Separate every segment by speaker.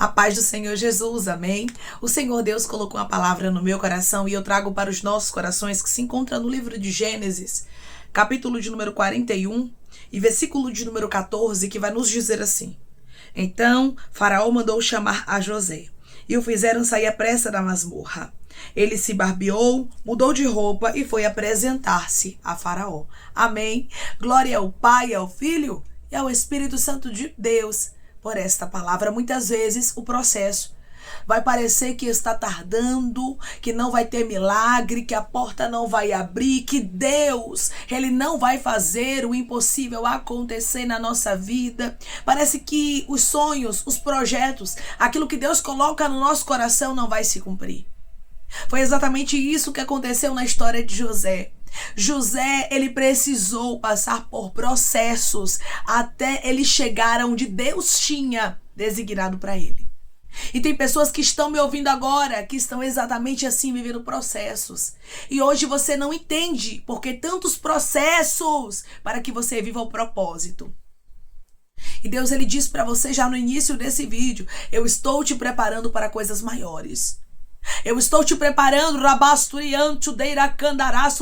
Speaker 1: A paz do Senhor Jesus, amém? O Senhor Deus colocou uma palavra no meu coração e eu trago para os nossos corações que se encontra no livro de Gênesis, capítulo de número 41 e versículo de número 14, que vai nos dizer assim: Então Faraó mandou chamar a José e o fizeram sair à pressa da masmorra. Ele se barbeou, mudou de roupa e foi apresentar-se a Faraó. Amém? Glória ao Pai, ao Filho e ao Espírito Santo de Deus por esta palavra. Muitas vezes o processo vai parecer que está tardando, que não vai ter milagre, que a porta não vai abrir, que Deus, Ele não vai fazer o impossível acontecer na nossa vida. Parece que os sonhos, os projetos, aquilo que Deus coloca no nosso coração não vai se cumprir. Foi exatamente isso que aconteceu na história de José. José, ele precisou passar por processos até ele chegar onde Deus tinha designado para ele. E tem pessoas que estão me ouvindo agora, que estão exatamente assim, vivendo processos. E hoje você não entende por que tantos processos para que você viva o propósito. E Deus, ele diz para você já no início desse vídeo: eu estou te preparando para coisas maiores. Eu estou te preparando,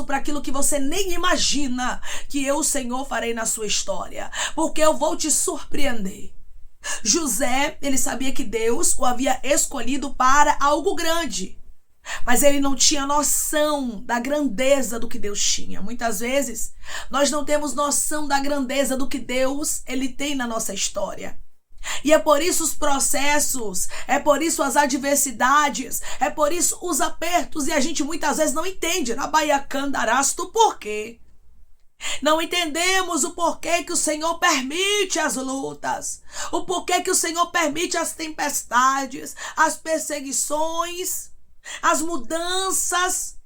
Speaker 1: para aquilo que você nem imagina que eu, Senhor, farei na sua história. Porque eu vou te surpreender. José, ele sabia que Deus o havia escolhido para algo grande. Mas ele não tinha noção da grandeza do que Deus tinha. Muitas vezes, nós não temos noção da grandeza do que Deus, ele tem na nossa história. E é por isso os processos, é por isso as adversidades, é por isso os apertos, e a gente muitas vezes não entende, por quê? Não entendemos o porquê que o Senhor permite as lutas, o porquê que o Senhor permite as tempestades, as perseguições, as mudanças,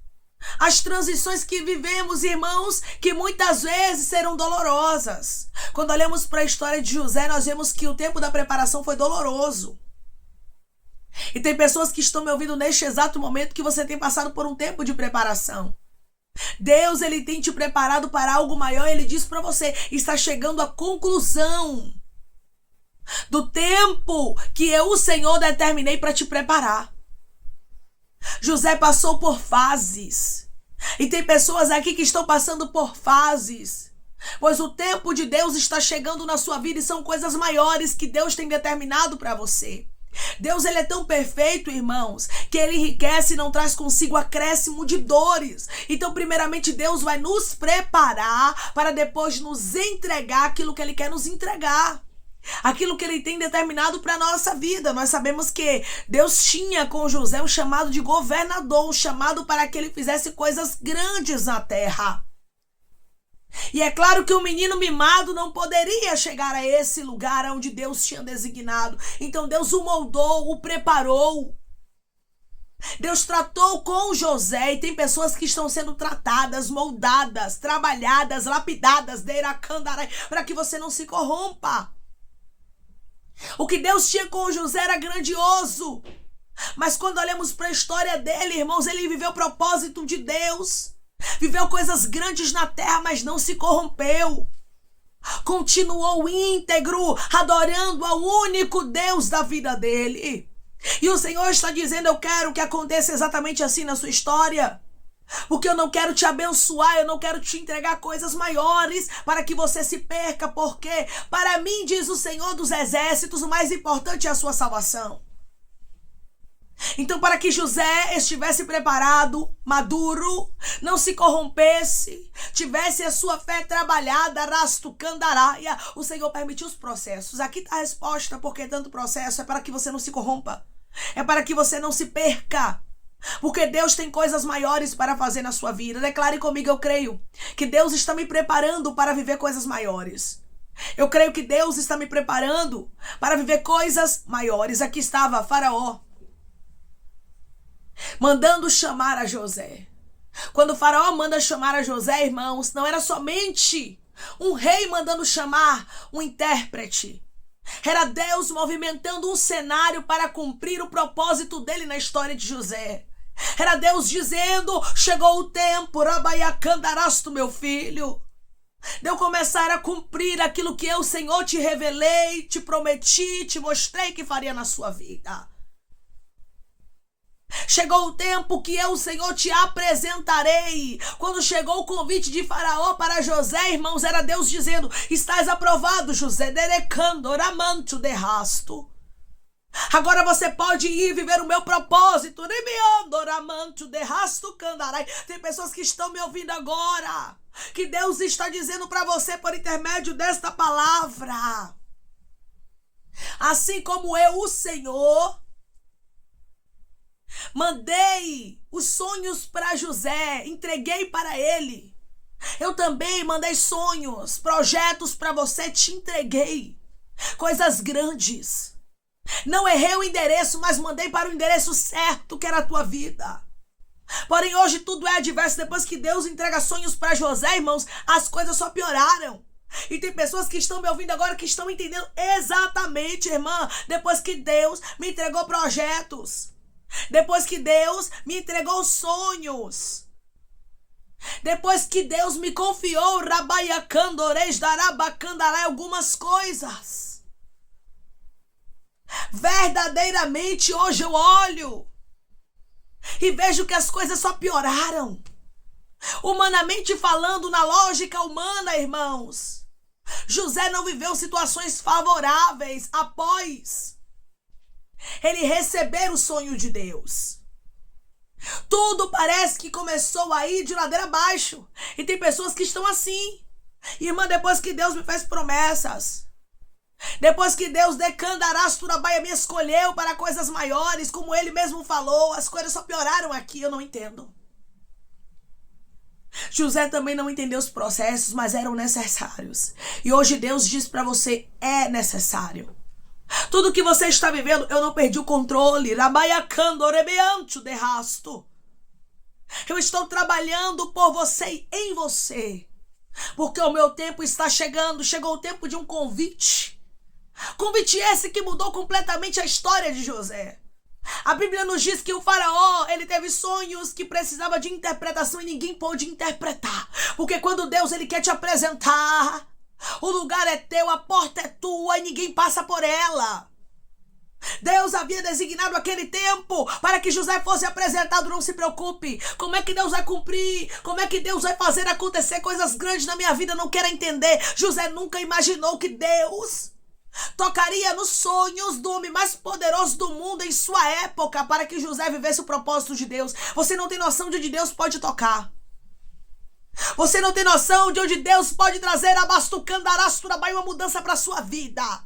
Speaker 1: as transições que vivemos, irmãos, que muitas vezes serão dolorosas. Quando olhamos para a história de José, nós vemos que o tempo da preparação foi doloroso. E tem pessoas que estão me ouvindo neste exato momento que você tem passado por um tempo de preparação. Deus, ele tem te preparado para algo maior. Ele diz para você: está chegando a conclusão do tempo que eu, o Senhor, determinei para te preparar. José passou por fases. E tem pessoas aqui que estão passando por fases. Pois o tempo de Deus está chegando na sua vida e são coisas maiores que Deus tem determinado para você. Deus, ele é tão perfeito, irmãos, que ele enriquece e não traz consigo acréscimo de dores. Então, primeiramente, Deus vai nos preparar para depois nos entregar aquilo que ele quer nos entregar. Aquilo que ele tem determinado para a nossa vida. Nós sabemos que Deus tinha com José um chamado de governador, um chamado para que ele fizesse coisas grandes na terra. E é claro que o menino mimado não poderia chegar a esse lugar onde Deus tinha designado. Então Deus o moldou, o preparou. Deus tratou com José, e tem pessoas que estão sendo tratadas, moldadas, trabalhadas, lapidadas, para que você não se corrompa. O que Deus tinha com José era grandioso. Mas quando olhamos para a história dele, irmãos, ele viveu o propósito de Deus. Viveu coisas grandes na terra, mas não se corrompeu. Continuou íntegro, adorando ao único Deus da vida dele. E o Senhor está dizendo: eu quero que aconteça exatamente assim na sua história. Porque eu não quero te abençoar, eu não quero te entregar coisas maiores para que você se perca, porque para mim, diz o Senhor dos Exércitos, o mais importante é a sua salvação. Então, para que José estivesse preparado, maduro, não se corrompesse, tivesse a sua fé trabalhada, o Senhor permitiu os processos. Aqui está a resposta: porque tanto processo é para que você não se corrompa, é para que você não se perca. Porque Deus tem coisas maiores para fazer na sua vida. Declare comigo: eu creio que Deus está me preparando para viver coisas maiores. Eu creio que Deus está me preparando para viver coisas maiores. Aqui estava Faraó mandando chamar a José. Quando o Faraó manda chamar a José, irmãos, não era somente um rei mandando chamar um intérprete. Era Deus movimentando um cenário para cumprir o propósito dele na história de José. Era Deus dizendo: chegou o tempo, meu filho. de eu começar a cumprir aquilo que eu, Senhor, te revelei, te prometi, te mostrei que faria na sua vida. Chegou o tempo que eu, Senhor, te apresentarei. Quando chegou o convite de Faraó para José, irmãos, era Deus dizendo: estás aprovado, José, derecando, oramanto de rasto. Agora você pode ir viver o meu propósito. Tem pessoas que estão me ouvindo agora, que Deus está dizendo para você por intermédio desta palavra. Assim como eu, o Senhor, mandei os sonhos para José, entreguei para ele. Eu também mandei sonhos, projetos para você, te entreguei. Coisas grandes. Não errei o endereço, mas mandei para o endereço certo, que era a tua vida. Porém, hoje tudo é adverso. Depois que Deus entrega sonhos para José, irmãos, as coisas só pioraram. E tem pessoas que estão me ouvindo agora que estão entendendo exatamente, irmã. Depois que Deus me entregou projetos, depois que Deus me entregou sonhos, depois que Deus me confiou algumas coisas, verdadeiramente hoje eu olho e vejo que as coisas só pioraram. Humanamente falando, na lógica humana, irmãos, José não viveu situações favoráveis após ele receber o sonho de Deus. Tudo parece que começou a ir de ladeira abaixo. E tem pessoas que estão assim. Irmã, depois que Deus me fez promessas, depois que Deus me escolheu para coisas maiores, como ele mesmo falou, as coisas só pioraram aqui, eu não entendo. José também não entendeu os processos, mas eram necessários. E hoje Deus diz para você: é necessário. Tudo que você está vivendo, eu não perdi o controle. Eu estou trabalhando por você e em você. Porque o meu tempo está chegando. Chegou o tempo de um convite. Convite esse que mudou completamente a história de José. A Bíblia nos diz que o faraó, ele teve sonhos que precisava de interpretação e ninguém pôde interpretar. Porque quando Deus ele quer te apresentar, o lugar é teu, a porta é tua e ninguém passa por ela. Deus havia designado aquele tempo para que José fosse apresentado. Não se preocupe. Como é que Deus vai cumprir? Como é que Deus vai fazer acontecer coisas grandes na minha vida? Não quero entender. José nunca imaginou que Deus tocaria nos sonhos do homem mais poderoso do mundo em sua época para que José vivesse o propósito de Deus. Você não tem noção de onde Deus pode tocar. Você não tem noção de onde Deus pode trazer uma mudança para a sua vida.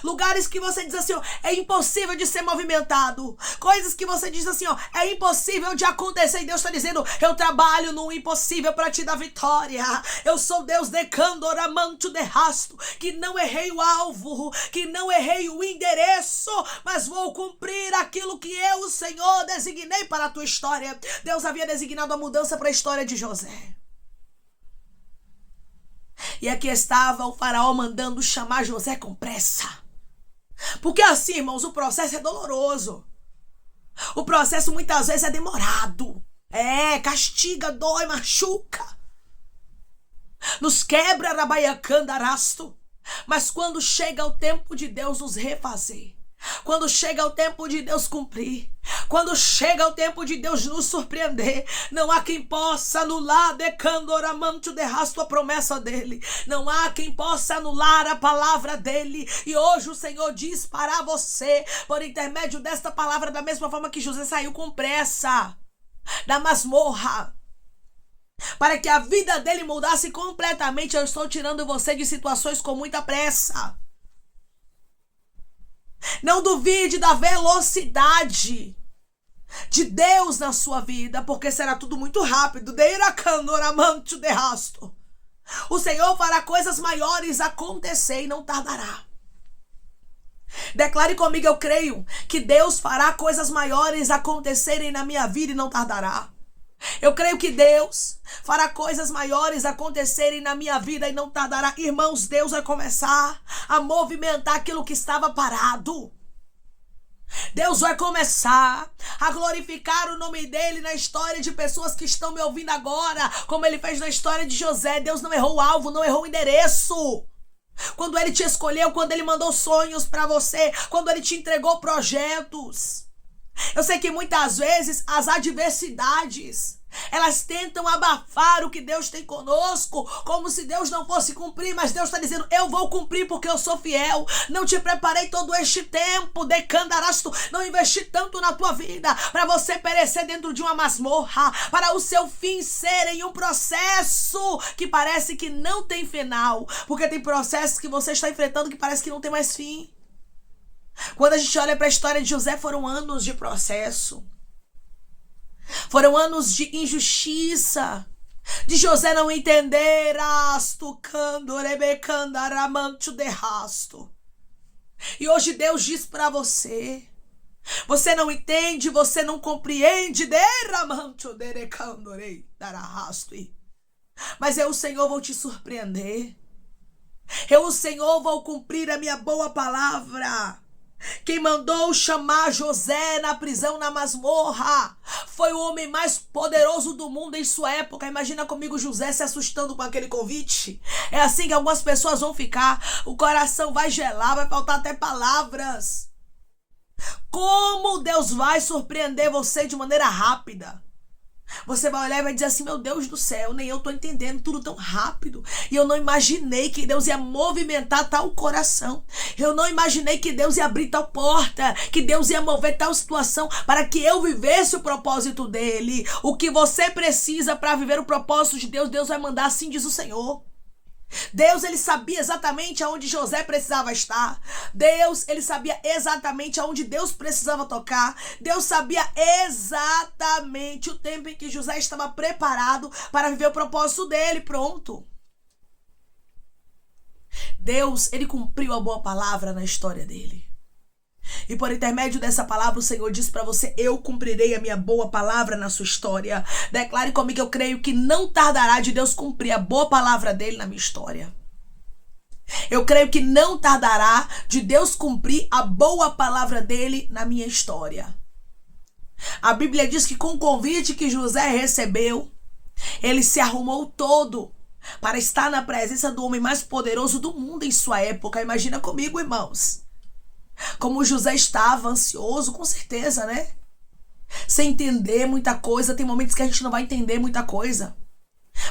Speaker 1: Lugares que você diz assim, ó, é impossível de ser movimentado. Coisas que você diz assim, ó, é impossível de acontecer. E Deus está dizendo: eu trabalho no impossível para te dar vitória. Eu sou Deus decandoramanto de rasto, que não errei o alvo, que não errei o endereço, mas vou cumprir aquilo que eu, o Senhor, designei para a tua história. Deus havia designado a mudança para a história de José. E aqui estava o faraó mandando chamar José com pressa. Porque assim, irmãos, o processo é doloroso. O processo muitas vezes é demorado. Castiga, dói, machuca. Nos quebra, rabaiacandarasto. Mas quando chega o tempo de Deus nos refazer, quando chega o tempo de Deus cumprir, quando chega o tempo de Deus nos surpreender, não há quem possa anular a promessa dele. Não há quem possa anular a palavra dele. E hoje o Senhor diz para você, por intermédio desta palavra, da mesma forma que José saiu com pressa da masmorra, para que a vida dele mudasse completamente, eu estou tirando você de situações com muita pressa. Não duvide da velocidade de Deus na sua vida, porque será tudo muito rápido. O Senhor fará coisas maiores acontecer e não tardará. Declare comigo: eu creio que Deus fará coisas maiores acontecerem na minha vida e não tardará. Eu creio que Deus fará coisas maiores acontecerem na minha vida e não tardará. Irmãos, Deus vai começar a movimentar aquilo que estava parado. Deus vai começar a glorificar o nome dele na história de pessoas que estão me ouvindo agora, como ele fez na história de José. Deus não errou o alvo, não errou o endereço. Quando ele te escolheu, quando ele mandou sonhos para você, quando ele te entregou projetos. Eu sei que muitas vezes as adversidades, elas tentam abafar o que Deus tem conosco, como se Deus não fosse cumprir, mas Deus está dizendo, eu vou cumprir porque eu sou fiel. Não te preparei todo este tempo, decandarasto, não investi tanto na tua vida para você perecer dentro de uma masmorra, para o seu fim ser em um processo que parece que não tem final, porque tem processos que você está enfrentando que parece que não tem mais fim. Quando a gente olha para a história de José, foram anos de processo. Foram anos de injustiça. De José não entender. E hoje Deus diz para você. Você não entende, você não compreende. Mas eu, o Senhor, vou te surpreender. Eu, o Senhor, vou cumprir a minha boa palavra. Quem mandou chamar José na prisão, na masmorra, foi o homem mais poderoso do mundo em sua época. Imagina comigo José se assustando com aquele convite. É assim que algumas pessoas vão ficar. O coração vai gelar, vai faltar até palavras. Como Deus vai surpreender você de maneira rápida? Você vai olhar e vai dizer assim, meu Deus do céu, nem eu estou entendendo tudo tão rápido. E eu não imaginei que Deus ia movimentar tal coração. Eu não imaginei que Deus ia abrir tal porta, que Deus ia mover tal situação para que eu vivesse o propósito dele. O que você precisa para viver o propósito de Deus, Deus vai mandar, assim diz o Senhor. Deus, ele sabia exatamente aonde José precisava estar. Deus, ele sabia exatamente aonde Deus precisava tocar. Deus sabia exatamente o tempo em que José estava preparado para viver o propósito dele. Pronto. Deus, ele cumpriu a boa palavra na história dele. E por intermédio dessa palavra, o Senhor diz para você, eu cumprirei a minha boa palavra na sua história. Declare comigo que eu creio que não tardará de Deus cumprir a boa palavra dele na minha história. Eu creio que não tardará de Deus cumprir a boa palavra dele na minha história. A Bíblia diz que com o convite que José recebeu, ele se arrumou todo para estar na presença do homem mais poderoso do mundo em sua época. Imagina comigo, irmãos. Como José estava ansioso, com certeza, né? Sem entender muita coisa. Tem momentos que a gente não vai entender muita coisa.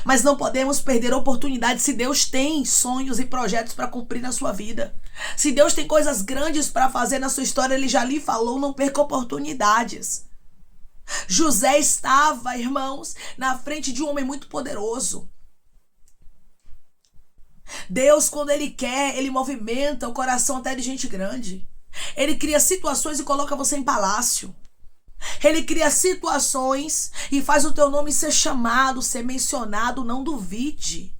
Speaker 1: Mas não podemos perder a oportunidade. Se Deus tem sonhos e projetos para cumprir na sua vida, se Deus tem coisas grandes para fazer na sua história, ele já lhe falou, não perca oportunidades. José estava, irmãos, na frente de um homem muito poderoso. Deus, quando ele quer, ele movimenta o coração até de gente grande. Ele cria situações e coloca você em palácio. Ele cria situações e faz o teu nome ser chamado, ser mencionado. Não duvide.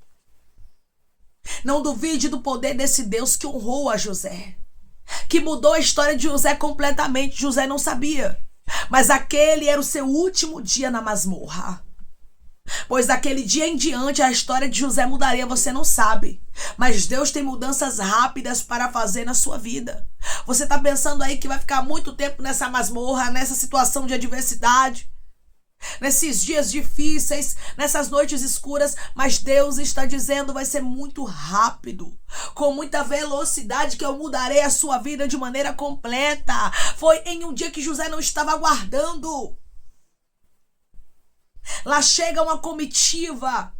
Speaker 1: Não duvide do poder desse Deus que honrou a José, que mudou a história de José completamente. José não sabia, mas aquele era o seu último dia na masmorra. Pois daquele dia em diante a história de José mudaria, você não sabe. Mas Deus tem mudanças rápidas para fazer na sua vida. Você está pensando aí que vai ficar muito tempo nessa masmorra, nessa situação de adversidade, nesses dias difíceis, nessas noites escuras, mas Deus está dizendo, vai ser muito rápido, com muita velocidade, que eu mudarei a sua vida de maneira completa. Foi em um dia que José não estava aguardando. Lá chega uma comitiva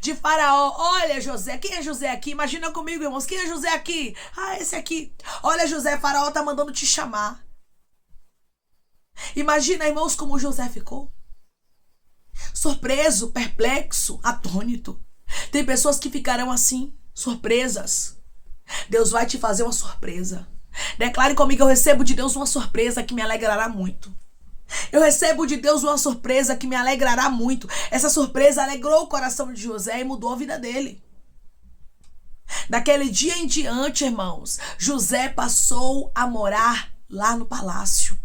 Speaker 1: de Faraó. Olha, José, quem é José aqui? Imagina comigo, irmãos, quem é José aqui? Ah, esse aqui. Olha, José, Faraó tá mandando te chamar. Imagina, irmãos, como José ficou. Surpreso, perplexo, atônito. Tem pessoas que ficarão assim, surpresas. Deus vai te fazer uma surpresa. Declare comigo, eu recebo de Deus uma surpresa que me alegrará muito. Eu recebo de Deus uma surpresa que me alegrará muito. Essa surpresa alegrou o coração de José e mudou a vida dele. Daquele dia em diante, irmãos, José passou a morar lá no palácio,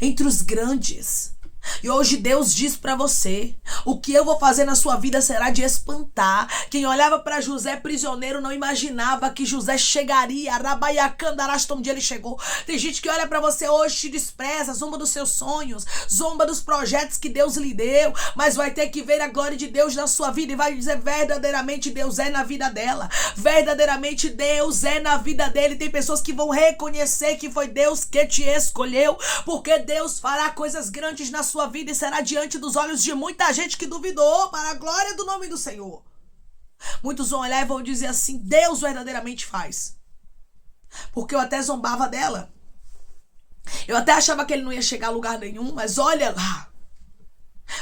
Speaker 1: entre os grandes. E hoje Deus diz para você: o que eu vou fazer na sua vida será de espantar. Quem olhava para José prisioneiro não imaginava que José chegaria. Arabaiacandarasta, onde ele chegou. Tem gente que olha para você hoje, te despreza, zomba dos seus sonhos, zomba dos projetos que Deus lhe deu, mas vai ter que ver a glória de Deus na sua vida e vai dizer: verdadeiramente Deus é na vida dela, verdadeiramente Deus é na vida dele. Tem pessoas que vão reconhecer que foi Deus que te escolheu, porque Deus fará coisas grandes na sua vida e será diante dos olhos de muita gente que duvidou, para a glória do nome do Senhor. Muitos vão olhar e vão dizer assim: Deus verdadeiramente faz. Porque eu até zombava dela. Eu até achava que ele não ia chegar a lugar nenhum, mas olha lá.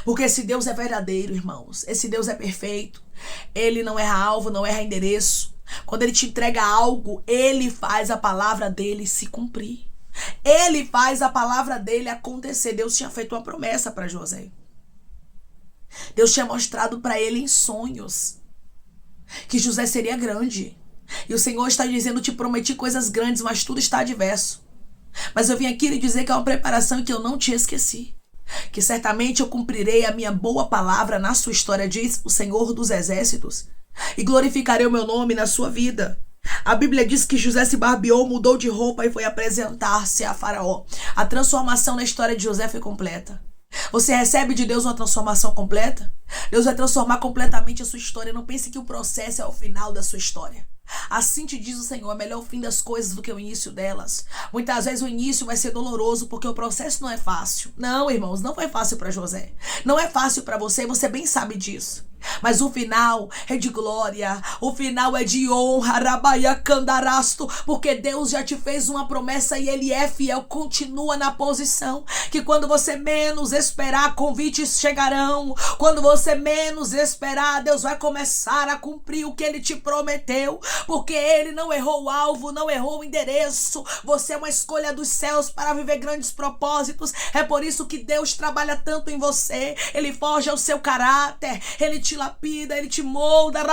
Speaker 1: Porque esse Deus é verdadeiro, irmãos. Esse Deus é perfeito. Ele não erra alvo, não erra endereço. Quando ele te entrega algo, ele faz a palavra dele se cumprir. Ele faz a palavra dele acontecer. Deus tinha feito uma promessa para José. Deus tinha mostrado para ele em sonhos que José seria grande. E o Senhor está dizendo: te prometi coisas grandes, mas tudo está adverso. Mas eu vim aqui lhe dizer que é uma preparação e que eu não te esqueci. Que certamente eu cumprirei a minha boa palavra na sua história, diz o Senhor dos Exércitos. E glorificarei o meu nome na sua vida. A Bíblia diz que José se barbeou, mudou de roupa e foi apresentar-se a Faraó. A transformação na história de José foi completa. Você recebe de Deus uma transformação completa? Deus vai transformar completamente a sua história. Não pense que o processo é o final da sua história. Assim te diz o Senhor: é melhor o fim das coisas do que o início delas. Muitas vezes o início vai ser doloroso porque o processo não é fácil. Não, irmãos, não foi fácil para José. Não é fácil para você, você bem sabe disso. Mas o final é de glória, o final é de honra, Arabaiacandarasto, porque Deus já te fez uma promessa e Ele é fiel. Continua na posição, que quando você menos esperar, convites chegarão. Quando você menos esperar, Deus vai começar a cumprir o que Ele te prometeu, porque Ele não errou o alvo, não errou o endereço. Você é uma escolha dos céus para viver grandes propósitos. É por isso que Deus trabalha tanto em você. Ele forja o seu caráter, Ele te lapida, Ele te molda,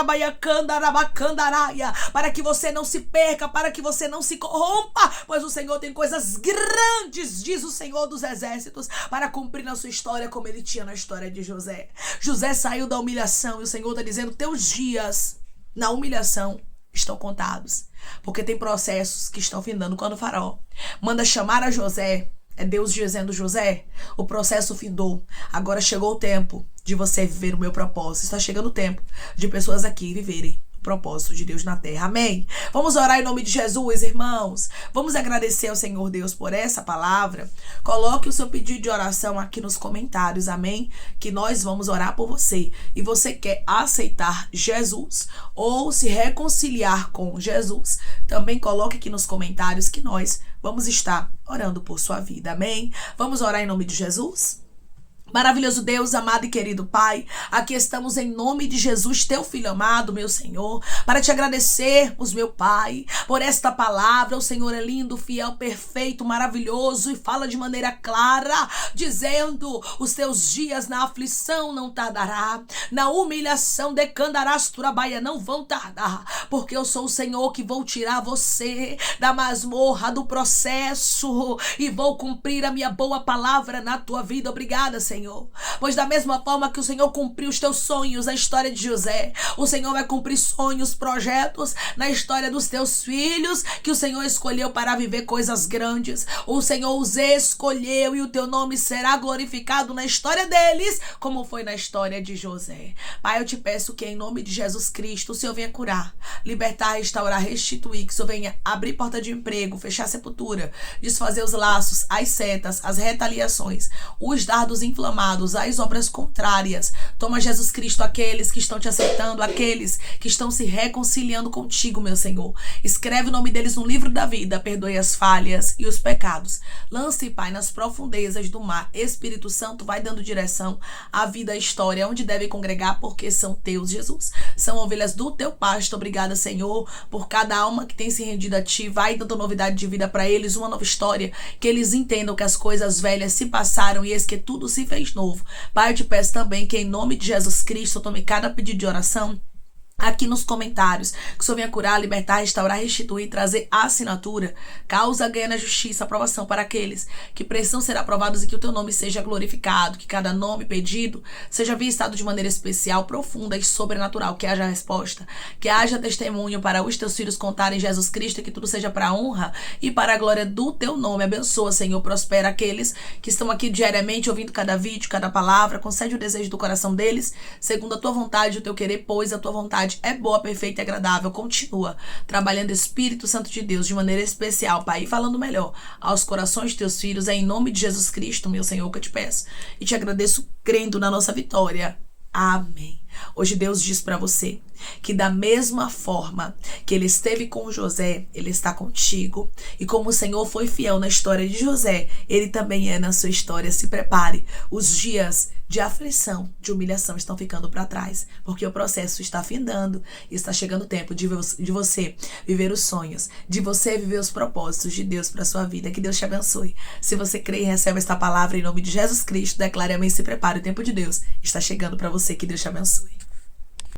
Speaker 1: para que você não se perca, para que você não se corrompa, pois o Senhor tem coisas grandes, diz o Senhor dos Exércitos, para cumprir na sua história, como Ele tinha na história de José. José saiu da humilhação e o Senhor está dizendo: teus dias na humilhação estão contados, porque tem processos que estão findando. Quando o Faraó manda chamar a José, é Deus dizendo: José, o processo findou, agora chegou o tempo de você viver o meu propósito. Está chegando o tempo de pessoas aqui viverem o propósito de Deus na terra. Amém? Vamos orar em nome de Jesus, irmãos. Vamos agradecer ao Senhor Deus por essa palavra. Coloque o seu pedido de oração aqui nos comentários, amém? Que nós vamos orar por você. E você quer aceitar Jesus ou se reconciliar com Jesus, também coloque aqui nos comentários que nós vamos estar orando por sua vida, amém? Vamos orar em nome de Jesus? Maravilhoso Deus, amado e querido Pai, aqui estamos em nome de Jesus, teu Filho amado, meu Senhor, para te agradecermos, meu Pai, por esta palavra. O Senhor é lindo, fiel, perfeito, maravilhoso e fala de maneira clara, dizendo: os teus dias na aflição não tardará, na humilhação decandarás turabaia, não vão tardar, porque eu sou o Senhor que vou tirar você da masmorra, do processo, e vou cumprir a minha boa palavra na tua vida. Obrigada, Senhor. Pois da mesma forma que o Senhor cumpriu os teus sonhos na história de José, o Senhor vai cumprir sonhos, projetos na história dos teus filhos, que o Senhor escolheu para viver coisas grandes. O Senhor os escolheu e o teu nome será glorificado na história deles, como foi na história de José. Pai, eu te peço que em nome de Jesus Cristo o Senhor venha curar, libertar, restaurar, restituir, que o Senhor venha abrir porta de emprego, fechar a sepultura, desfazer os laços, as setas, as retaliações, os dardos inflamados, as obras contrárias. Toma, Jesus Cristo, aqueles que estão te aceitando, aqueles que estão se reconciliando contigo, meu Senhor. Escreve o nome deles no livro da vida, perdoe as falhas e os pecados. Lance, Pai, nas profundezas do mar. Espírito Santo, vai dando direção à vida, à história, onde devem congregar, porque são teus, Jesus. São ovelhas do teu pasto. Obrigada, Senhor, por cada alma que tem se rendido a ti. Vai dando novidade de vida para eles, uma nova história, que eles entendam que as coisas velhas se passaram e eis que tudo se fez novo. Pai, eu te peço também que em nome de Jesus Cristo tome cada pedido de oração aqui nos comentários, que o Senhor venha curar, libertar, restaurar, restituir, trazer assinatura, causa, ganha na justiça, aprovação para aqueles que precisam ser aprovados e que o teu nome seja glorificado, que cada nome pedido seja visitado de maneira especial, profunda e sobrenatural, que haja resposta, que haja testemunho para os teus filhos contarem Jesus Cristo, que tudo seja para a honra e para a glória do teu nome. Abençoa, Senhor, prospera aqueles que estão aqui diariamente ouvindo cada vídeo, cada palavra, concede o desejo do coração deles, segundo a tua vontade, o teu querer, pois a tua vontade é boa, perfeita e agradável. Continua trabalhando, Espírito Santo de Deus, de maneira especial, Pai, e falando melhor aos corações de teus filhos. É em nome de Jesus Cristo, meu Senhor, que eu te peço e te agradeço, crendo na nossa vitória. Amém. Hoje Deus diz para você que da mesma forma que ele esteve com José, ele está contigo. E como o Senhor foi fiel na história de José, ele também é na sua história. Se prepare. Os dias de aflição, de humilhação estão ficando para trás, porque o processo está findando e está chegando o tempo de você viver os sonhos, de você viver os propósitos de Deus para sua vida. Que Deus te abençoe. Se você crê e recebe esta palavra em nome de Jesus Cristo, declare amém, se prepare. O tempo de Deus está chegando para você. Que Deus te abençoe.